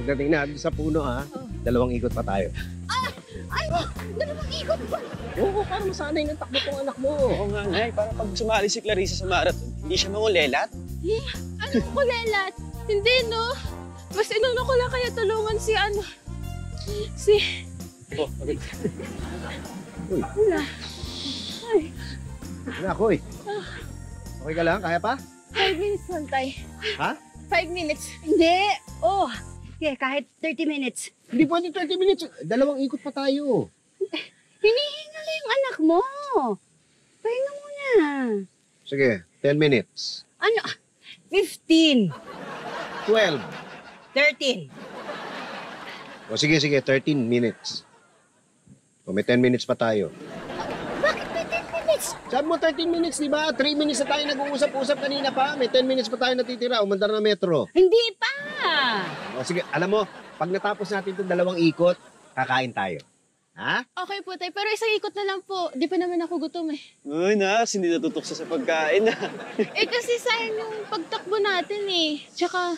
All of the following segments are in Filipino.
Pagdating natin sa puno, ha? 2 ikot pa tayo. Ay! 2 ikot pa! Oo, para masanay ng takbo tong anak mo. Oo nga, Nay. Para pag sumali si Clarissa sa marathon, hindi siya mangulelat. Anong kulelat? Hindi, no? Mas inuna ko lang kaya tulungan si Oh, okay. Uy. Wala. Ay, Wala, Koy. Okay ka lang? Kaya pa? 5 minutes lang, Tay. Ha? 5 minutes. Hindi. Oh, okay, kahit 30 minutes. Hindi pwede 30 minutes. 2 ikot pa tayo. Hinihinga na yung anak mo. Pahinga muna. Sige, 10 minutes. Ano? 15. 12. 13. O sige, 13 minutes. O may 10 minutes pa tayo. Bakit may 10 minutes? Sabi mo 13 minutes, di ba? 3 minutes na tayo nag-uusap-usap kanina pa. May 10 minutes pa tayo natitira. Umandar na metro. Hindi pa. O sige, alam mo, pag natapos natin itong 2 ikot, kakain tayo. Ha? Okay po, Tay. Pero 1 ikot na lang po. Di pa naman ako gutom eh. Uy, Nax, hindi natutukso sa pagkain. Kasi sayang yung pagtakbo natin eh. Tsaka,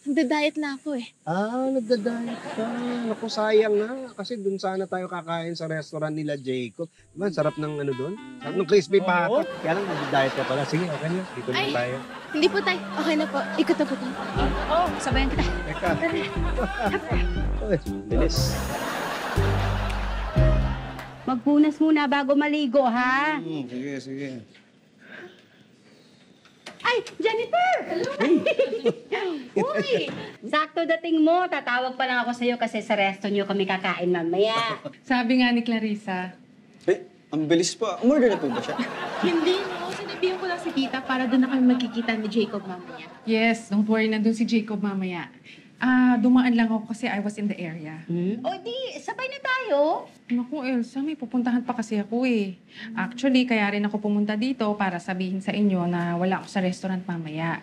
nagda-diet na ako eh. Ah, nagda-diet ka. Naku, sayang na. Kasi dun sana tayo kakain sa restaurant nila Jacob. Diba, sarap ng ano dun? Sarap ng crispy pato. Kaya lang, nagda-diet ka pala. Sige, okay na. Dito na Ay. tayo. Hindi po, Tay. Okay na po. Ikot na po tayo. Oh, sabayan kita. Teka. Uy, Bilis. Magpunas muna bago maligo, ha? Sige. Ay, Jennifer! Uy! Sakto dating mo. Tatawag pa lang ako sa'yo kasi sa resto niyo kami kakain mamaya. Sabi nga ni Clarissa. Eh, ang bilis pa. Umorder na po ba siya? Hindi, no. Sinabihan ko lang si Tita para doon na kami magkikita ni Jacob mamaya. Yes, don't worry, nandun si Jacob mamaya. Dumaan lang ako kasi I was in the area. O di, sabay na tayo. Naku, Elsa, may pupuntahan pa kasi ako eh. Actually, kaya rin ako pumunta dito para sabihin sa inyo na wala ako sa restaurant mamaya.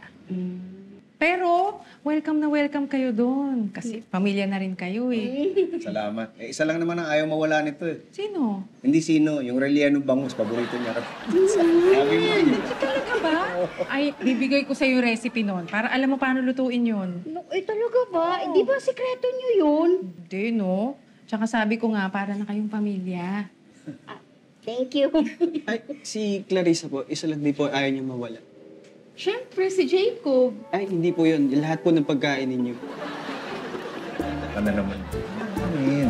Pero, welcome na welcome kayo doon. Kasi pamilya na rin kayo eh. Salamat. Eh, isa lang naman ang ayaw mawala nito eh. Sino? Hindi sino, yung Reliano Bangus, paborito niya. Sabi mo. Talaga ba? Ay, bibigay ko sa'yo yung recipe nun para alam mo paano lutuin yun. Talaga ba? Di ba sikreto niyo yun? Hindi, no? Tsaka sabi ko nga, para na kayong pamilya. Thank you. Ay, si Clarissa po, isa lang di po ayaw niya mawala. Siyempre, si Jacob. Ay, hindi po yun. Lahat po ng pagkain ninyo. Ano naman? Amin.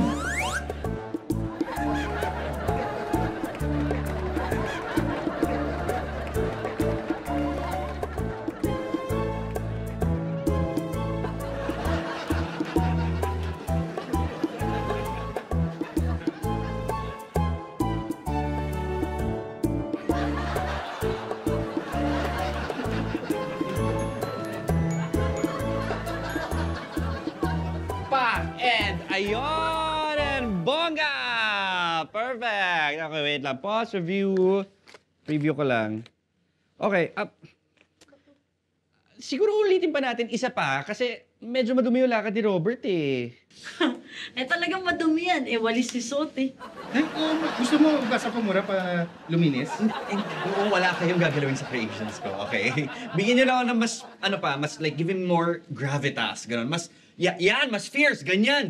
And ayun! And bongga! Perfect! Okay, wait lang. Pause, review. Preview ko lang. Okay, siguro ulitin pa natin isa pa kasi medyo madumi yung lakad ni Robert eh. Talagang madumi yan. Walis si Sot eh. Gusto mo basa ko mura pa luminis? Oo, wala kayong gagalawin sa creations ko, okay? Bigyan nyo lang ako ng mas, mas like, give him more gravitas, gano'n. Mas, yan, mas fierce, ganyan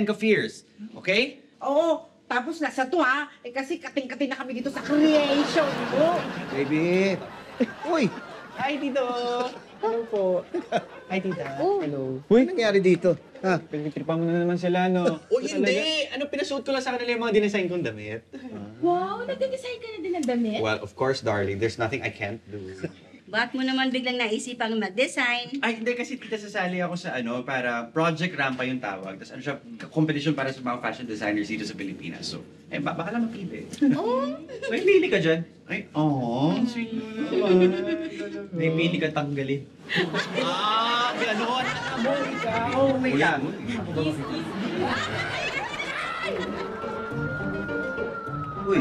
ka fierce. Okay? Oo, tapos nasa to ha. Kasi kating-kating na kami dito sa creation mo. Baby. Uy, Hi, Tito! Hello po. Hi, Tita. Hello. ano nangyari dito? Ha? Pinagtripan mo na naman sila, no? O hindi! Pinasuot ko lang sa kanila yung mga dinesign kong damit. Wow, nag-design ka na din ng damit? Well, of course, darling. There's nothing I can't do. Bakit mo naman biglang naisipang mag-design? Ay, hindi kasi tita sasali ako sa para Project Rampa yung tawag. Tapos siya, competition para sa mga fashion designers dito sa Pilipinas. So, baka lang mapili. Oh, May pili ka dyan. Ay, sweet naman. May pili ka tanggalin. Ganon. Boy ka. Wait lang. Uy.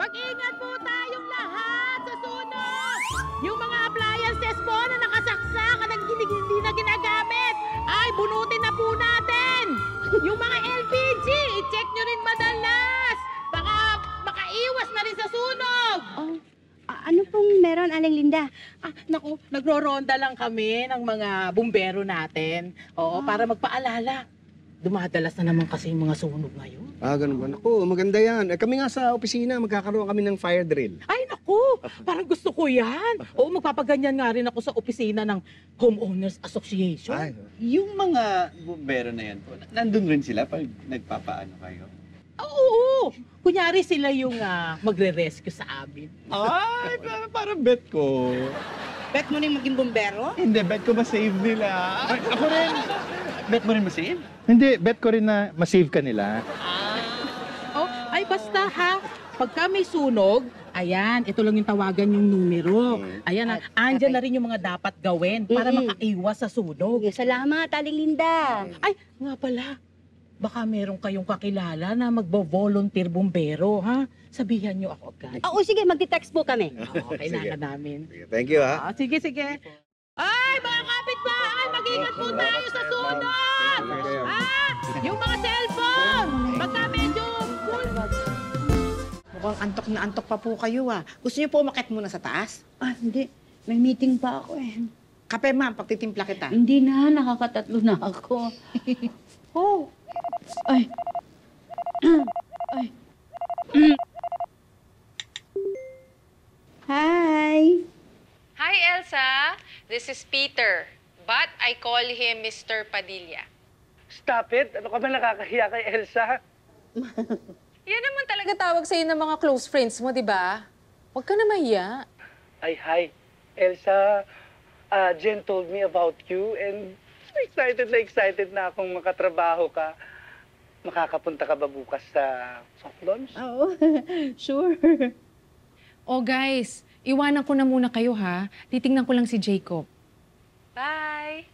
Mag-ingat po tayong lahat sa sunog! Yung mga appliances po na nakasaksak at hindi na ginagamit, ay bunutin na po natin! Yung mga LPG, i-check nyo rin madalas! Baka makaiwas na rin sa sunog! Ano pong meron, Aling Linda? Naku, nagro-ronda lang kami ng mga bumbero natin. Oo, para magpaalala. Dumadalas na naman kasi yung mga sunog ngayon. Ganun ba? Naku, maganda yan. Kami nga sa opisina, magkakaroon kami ng fire drill. Ay, naku, parang gusto ko yan. Oo, magpapaganyan nga rin ako sa opisina ng Homeowners Association. Yung mga bumbero na yan po, nandun rin sila pag nagpapaano kayo? Oo, kunyari sila yung magre-rescue sa amin. Ay, parang bet ko. Bet mo rin maging bombero? Hindi, bet ko ma-save nila. Ako rin. Bet mo rin ma-save? Hindi, bet ko rin na ma-save ka nila. Ay, basta ha. Pagka may sunog, ayan, ito lang yung tawagan yung numero. Ayan, andyan na rin yung mga dapat gawin para makaiwas sa sunog. Salamat, Aling Linda. Ay, nga pala. Baka meron kayong kakilala na magbo-volunteer bumbero, ha? Sabihan nyo ako agad. Oo, sige, magti-text po kami. Kailangan namin. Thank you, ha? Sige. Ay, mga kapitbahay, mag-ingat po tayo sa sunog! Yung mga cellphone! Basta medyo full. Mukhang antok na antok pa po kayo Gusto niyo po umakyat muna sa taas? Hindi. May meeting pa ako eh. Kape ma'am, pagtitimpla kita. Hindi na, nakakatatlo na ako. Ay. Hi. Hi, Elsa. This is Peter, but I call him Mr. Padilla. Stop it! Ano ka ba nakakahiya kay Elsa? Yan naman talaga tawag sa'yo ng mga close friends mo, di ba? Huwag ka na mahiya. Ay, hi. Elsa, Jen told me about you and so excited na akong makatrabaho ka. Makakapunta ka ba bukas sa soft launch? Oo, sure. Oh, guys, iwanan ko na muna kayo, ha? Titingnan ko lang si Jacob. Bye!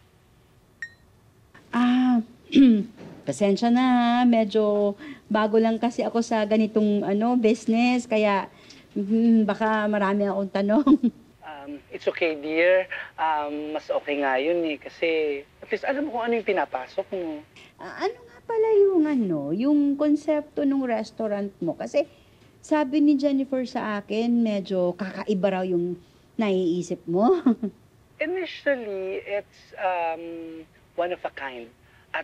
Pasensya na ha. Medyo bago lang kasi ako sa ganitong business. Kaya baka marami akong tanong. It's okay, dear. Mas okay nga yun kasi at least alam mo kung ano yung pinapasok mo. Ano nga pala yung konsepto ng restaurant mo? Kasi sabi ni Jennifer sa akin, medyo kakaiba raw yung naiisip mo. Initially, it's one of a kind. At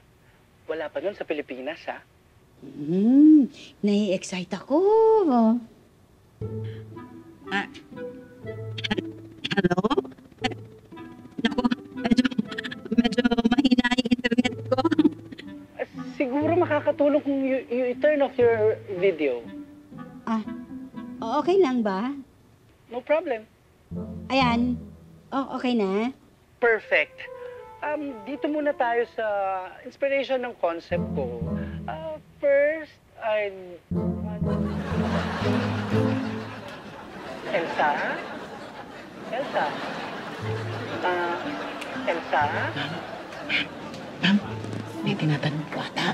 wala pa nun sa Pilipinas, ha? Nai-excite ako. Hello? Naku, medyo mahina yung internet ko. Siguro makakatulong kung you turn off your video. Okay lang ba? No problem. Ayan. Okay na? Perfect. Dito muna tayo sa inspiration ng concept ko. First, Elsa? Elsa? Elsa? May tinatanong ko ata.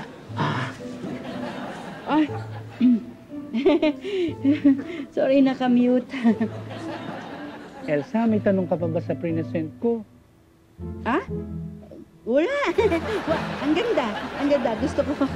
Sorry, nakamute. Elsa, may tanong ka pa ba sa present ko? Wala. Ang ganda. Gusto ko.